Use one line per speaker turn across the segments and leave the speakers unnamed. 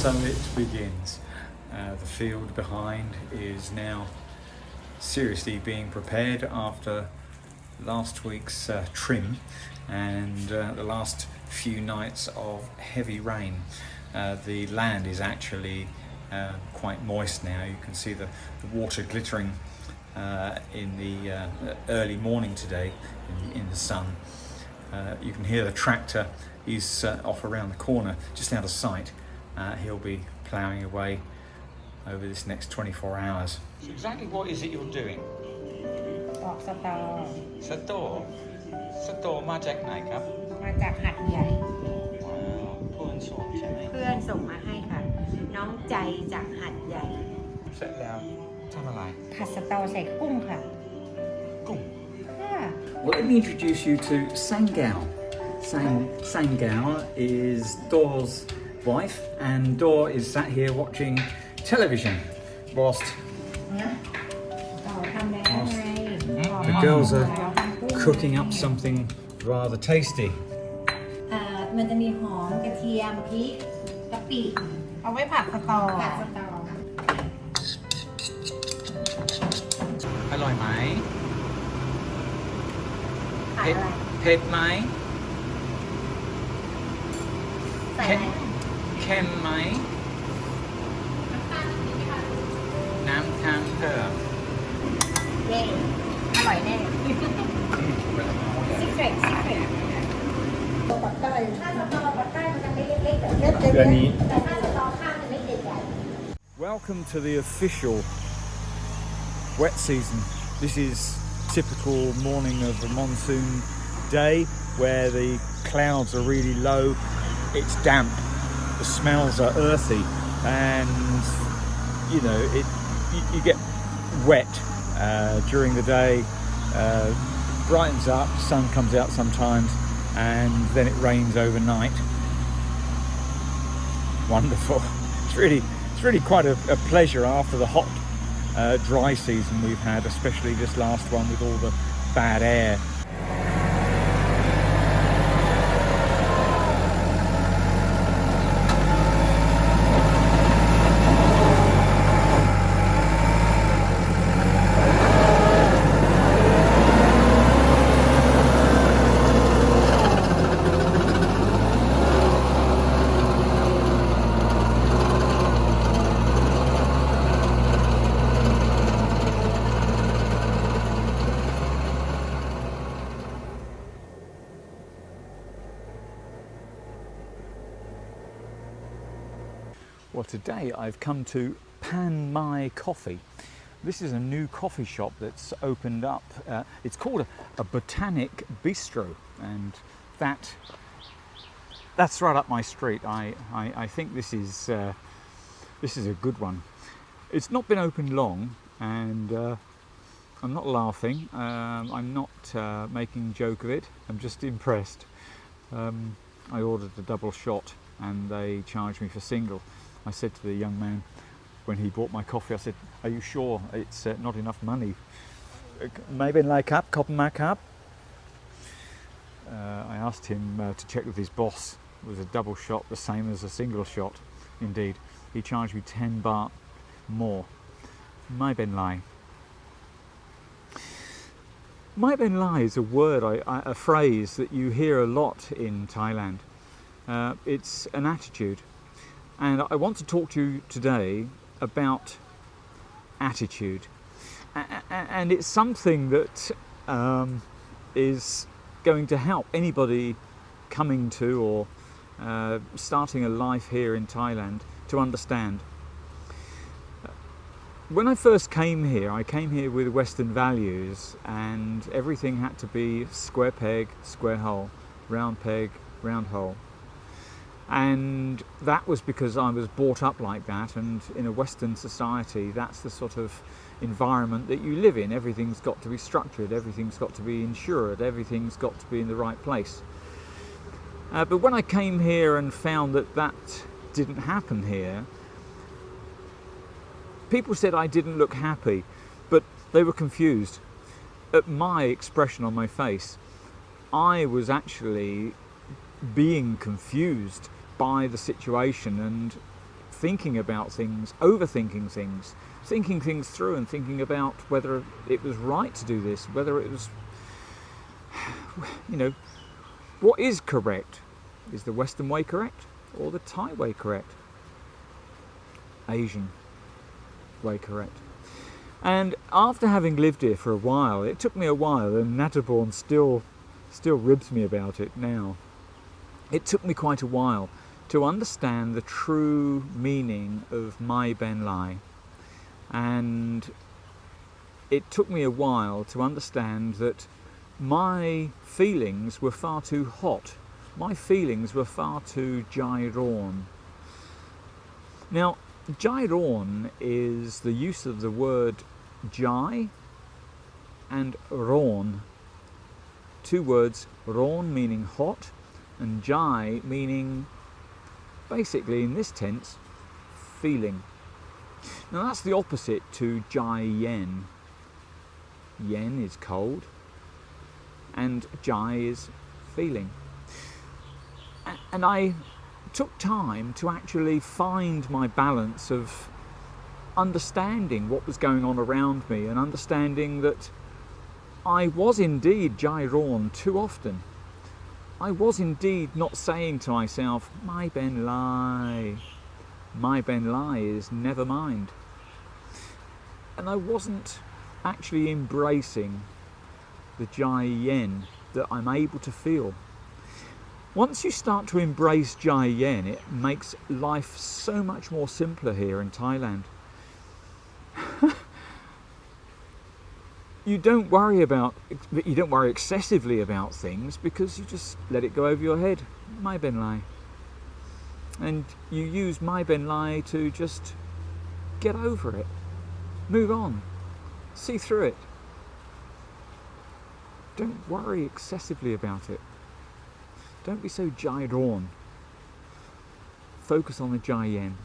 So it begins. The field behind is now seriously being prepared after last week's trim and the last few nights of heavy rain. The land is actually quite moist now. You can see the water glittering in the early morning today in the sun. You can hear the tractor. He's off around the corner, just out of sight. He'll be ploughing away over this next 24 hours. So exactly what is it you're doing?
ออกสตอ
Sator มาจากไหนครับ
มาจากหัดใหญ่
ว้าวเพื่อนส่งใช่ไหม
เพื่อนส่งมาให้ค่ะ น้องใจจากหัดใหญ่
เสร็จแล้วทำอะไร
ผัดสตอใส่กุ้งค่ะ
กุ้ง
ค่ะ
Well, let me introduce you to Sangkaew. Sangkaew is Dor's wife, and Dor is sat here watching television whilst
ต่อทำแล้วไง
the girls are cooking up something rather tasty.
มันจะมีหอมกระเทียมพริกกะปิเอาไว้ผัดสตอผัดสตอ
อร่อยไหม
ผัดอะไร
เผ็ดไหม
ใส่อะไร
เค็มไหม น้ำตาลเพิ่ม
เย้อร่อยแน่ซิกเรตปักใต้ถ้าสตอปักใต้มันจะไม่เล็กๆแบบนี้แต่ถ้าสตอข้าวมันไม่ใหญ่
Welcome to the official wet season. This is typical morning of a monsoon day where the clouds are really low, it's damp, the smells are earthy, and you know you get wet during the day, brightens up, sun comes out sometimes, and then it rains overnight. Wonderful. It's really quite a pleasure after the hot dry season we've had, especially this last one with all the bad air. Well, today I've come to PanMai Coffee. This is a new coffee shop that's opened up. It's called a Botanic Bistro, and that's right up my street. I think this is a good one. It's not been open long, and I'm not laughing. I'm not making a joke of it. I'm just impressed. I ordered a double shot, and they charged me for single. I said to the young man when he bought my coffee, I said, "Are you sure it's not enough money? Mai Pen Rai cup, copper my cup." I asked him to check with his boss. It was a double shot, the same as a single shot. Indeed, he charged me 10 baht more. Mai Pen Rai. Mai Pen Rai is a word, a phrase that you hear a lot in Thailand. It's an attitude. And I want to talk to you today about attitude. And it's something that is going to help anybody coming to or starting a life here in Thailand to understand. When I first came here, I came here with Western values, and everything had to be square peg, square hole, round peg, round hole. And that was because I was brought up like that, and in a Western society that's the sort of environment that you live in. Everything's got to be structured, everything's got to be insured, everything's got to be in the right place. But when I came here and found that that didn't happen here, people said I didn't look happy, but they were confused. At my expression on my face, I was actually being confused by the situation and thinking about things, overthinking things, thinking things through and thinking about whether it was right to do this, whether it was, you know, what is correct? Is the Western way correct or the Thai way correct? Asian way correct? And after having lived here for a while, it took me a while, and Nathaporn still ribs me about it now. It took me quite a while to understand the true meaning of Mai Pen Rai, and it took me a while to understand that my feelings were far too hot. My feelings were far too Jai Rorn. Now, Jai Rorn is the use of the word Jai and Rorn. Two words, Rorn meaning hot and Jai meaning, basically in this tense, feeling. Now that's the opposite to Jai Yen. Yen is cold and Jai is feeling. And I took time to actually find my balance of understanding what was going on around me and understanding that I was indeed Jai Rorn too often. I was indeed not saying to myself, Mai Pen Rai. Mai Pen Rai is never mind. And I wasn't actually embracing the Jai Yen that I'm able to feel. Once you start to embrace Jai Yen, it makes life so much more simpler here in Thailand. You don't worry excessively about things because you just let it go over your head. Mai Pen Rai. And you use Mai Pen Rai to just get over it. Move on. See through it. Don't worry excessively about it. Don't be so Jai Rorn. Focus on the Jai Yen.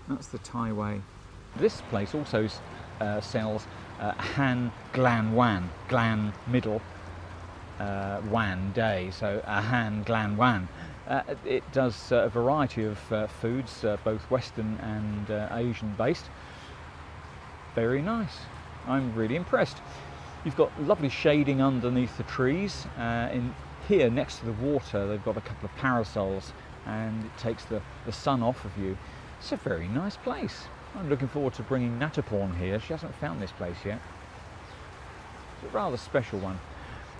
That's the Thai way. This place also sells Han Glan Wan, Glan middle, Wan day, so Han Glan Wan. It does a variety of foods, both Western and Asian based. Very nice. I'm really impressed. You've got lovely shading underneath the trees. In here next to the water they've got a couple of parasols and it takes the sun off of you. It's a very nice place. I'm looking forward to bringing Nathaporn here. She hasn't found this place yet. It's a rather special one.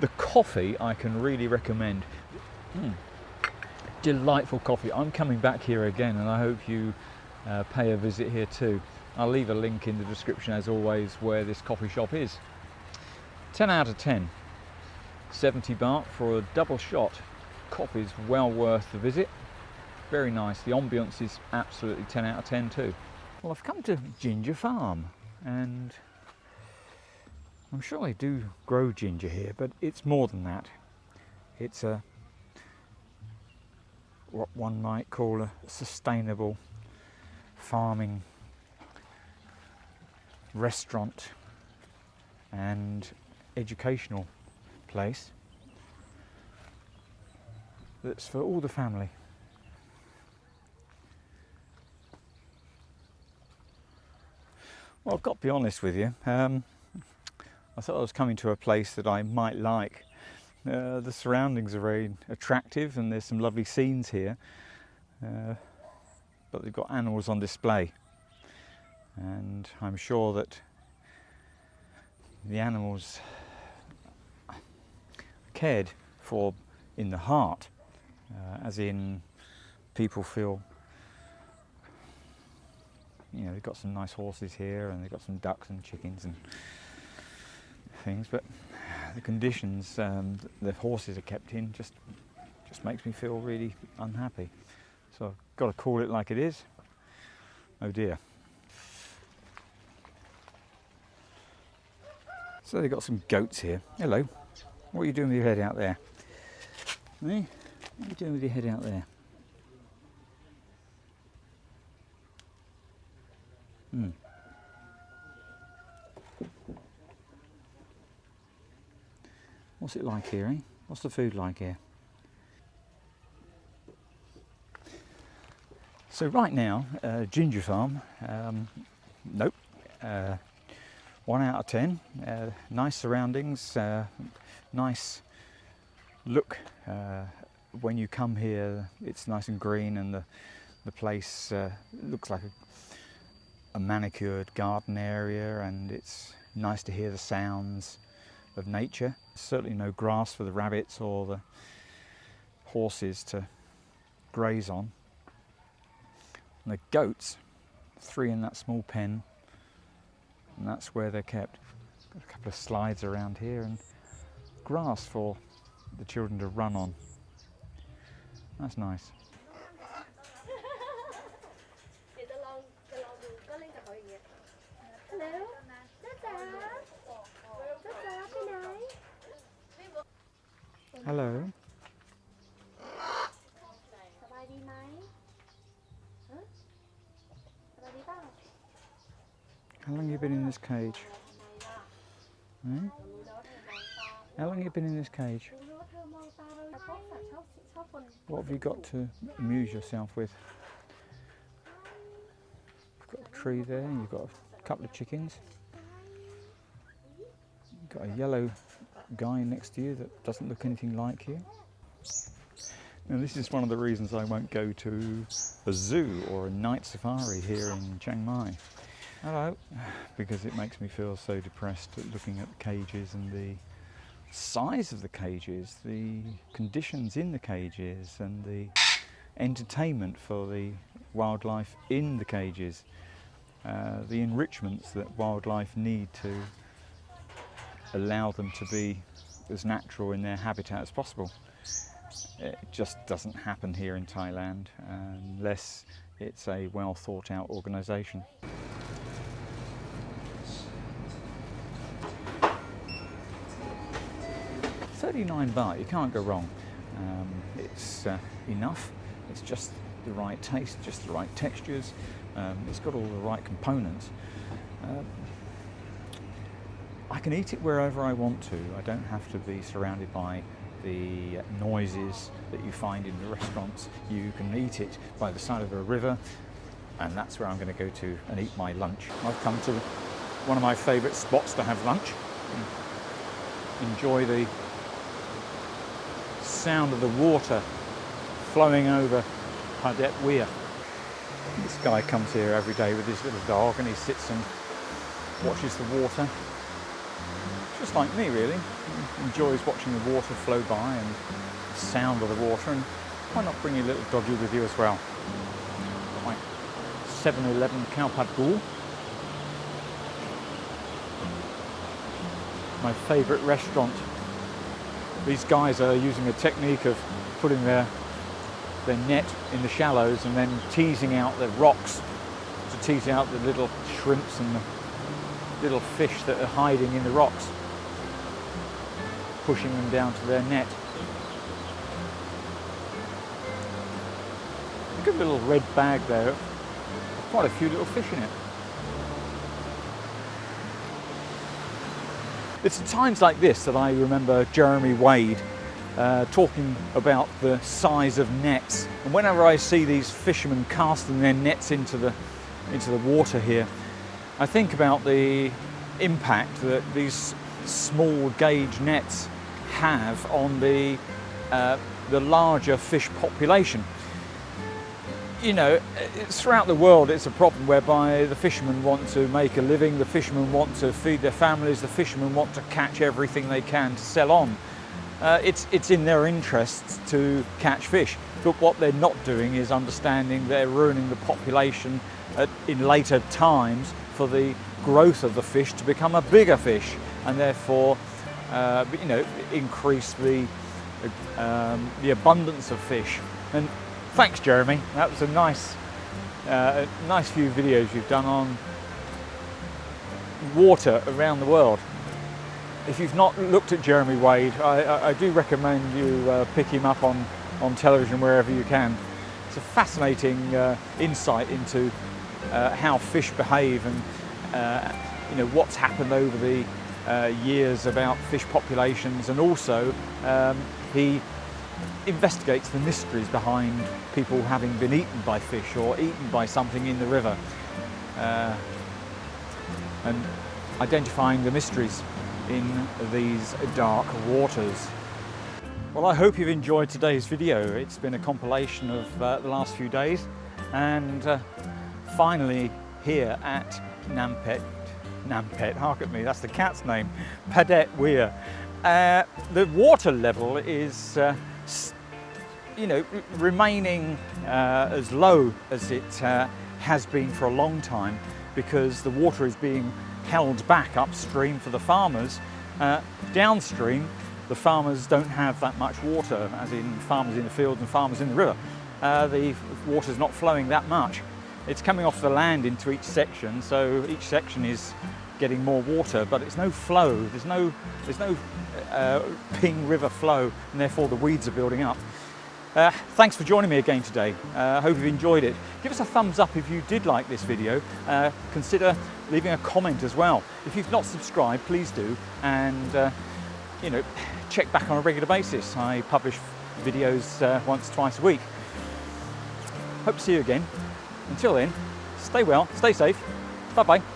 The coffee I can really recommend. Delightful coffee. I'm coming back here again and I hope you pay a visit here too. I'll leave a link in the description as always where this coffee shop is. 10 out of 10. 70 baht for a double shot. Coffee's well worth the visit. Very nice. The ambience is absolutely 10 out of 10 too. Well, I've come to Ginger Farm and I'm sure they do grow ginger here, but it's more than that. It's what one might call a sustainable farming restaurant and educational place that's for all the family. Well, I've got to be honest with you, I thought I was coming to a place that I might like. The surroundings are very attractive and there's some lovely scenes here, but they've got animals on display and I'm sure that the animals are cared for in the heart, as in people feel, you know, they've got some nice horses here and they've got some ducks and chickens and things, but the conditions the horses are kept in just makes me feel really unhappy. So I've got to call it like it is. Oh dear. So they've got some goats here. Hello. What are you doing with your head out there? Eh? What are you doing with your head out there? What's it like here, eh? What's the food like here? So right now, ginger farm, nope, 1 out of 10, nice surroundings, nice look. When you come here, it's nice and green, and the place looks like a manicured garden area, and it's nice to hear the sounds of nature. Certainly no grass for the rabbits or the horses to graze on. And the goats, 3 in that small pen, and that's where they're kept. Got a couple of slides around here and grass for the children to run on. That's nice. Hello. How long have you been in this cage? Hmm? How long have you been in this cage? What have you got to amuse yourself with? You've got a tree there, you've got a couple of chickens. You've got a yellow guy next to you that doesn't look anything like you. Now this is one of the reasons I won't go to a zoo or a night safari here in Chiang Mai. Hello. Because it makes me feel so depressed at looking at the cages and the size of the cages, the conditions in the cages, and the entertainment for the wildlife in the cages, the enrichments that wildlife need to allow them to be as natural in their habitat as possible. It just doesn't happen here in Thailand unless it's a well thought out organisation. 39 baht, you can't go wrong. It's enough, it's just the right taste, just the right textures, it's got all the right components. I can eat it wherever I want to. I don't have to be surrounded by the noises that you find in the restaurants. You can eat it by the side of a river, and that's where I'm going to go to and eat my lunch. I've come to one of my favourite spots to have lunch. Enjoy the sound of the water flowing over Padaet Weir. This guy comes here every day with his little dog, and he sits and watches the water. Just like me, really. He enjoys watching the water flow by and the sound of the water, and why not bring your little doggy with you as well? Got my 7-Eleven khao pad gu. My favourite restaurant. These guys are using a technique of putting their net in the shallows and then teasing out the rocks to tease out the little shrimps and the little fish that are hiding in the rocks, pushing them down to their net. Look at the little red bag there, quite a few little fish in it. It's at times like this that I remember Jeremy Wade talking about the size of nets. And whenever I see these fishermen casting their nets into the water here, I think about the impact that these small gauge nets have on the larger fish population. You know, throughout the world it's a problem whereby the fishermen want to make a living, the fishermen want to feed their families, the fishermen want to catch everything they can to sell on. It's in their interests to catch fish, but what they're not doing is understanding they're ruining the population in later times for the growth of the fish to become a bigger fish, and therefore you know, increase the abundance of fish. And thanks, Jeremy. That was a nice few videos you've done on water around the world. If you've not looked at Jeremy Wade, I do recommend you pick him up on television wherever you can. It's a fascinating insight into how fish behave and you know, what's happened over the years about fish populations, and also he investigates the mysteries behind people having been eaten by fish or eaten by something in the river, and identifying the mysteries in these dark waters. Well, I hope you've enjoyed today's video. It's been a compilation of the last few days, and finally here at Nampet, hark at me, that's the cat's name, Padaet Weir. The water level is remaining as low as it has been for a long time, because the water is being held back upstream for the farmers. Downstream, the farmers don't have that much water, as in farmers in the fields and farmers in the river. The water's not flowing that much. It's coming off the land into each section, so each section is getting more water, but it's no flow. There's no ping river flow, and therefore the weeds are building up. Thanks for joining me again today. Hope you've enjoyed it. Give us a thumbs up if you did like this video. Consider leaving a comment as well. If you've not subscribed, please do, and check back on a regular basis. I publish videos once, twice a week. Hope to see you again. Until then, stay well, stay safe. Bye-bye.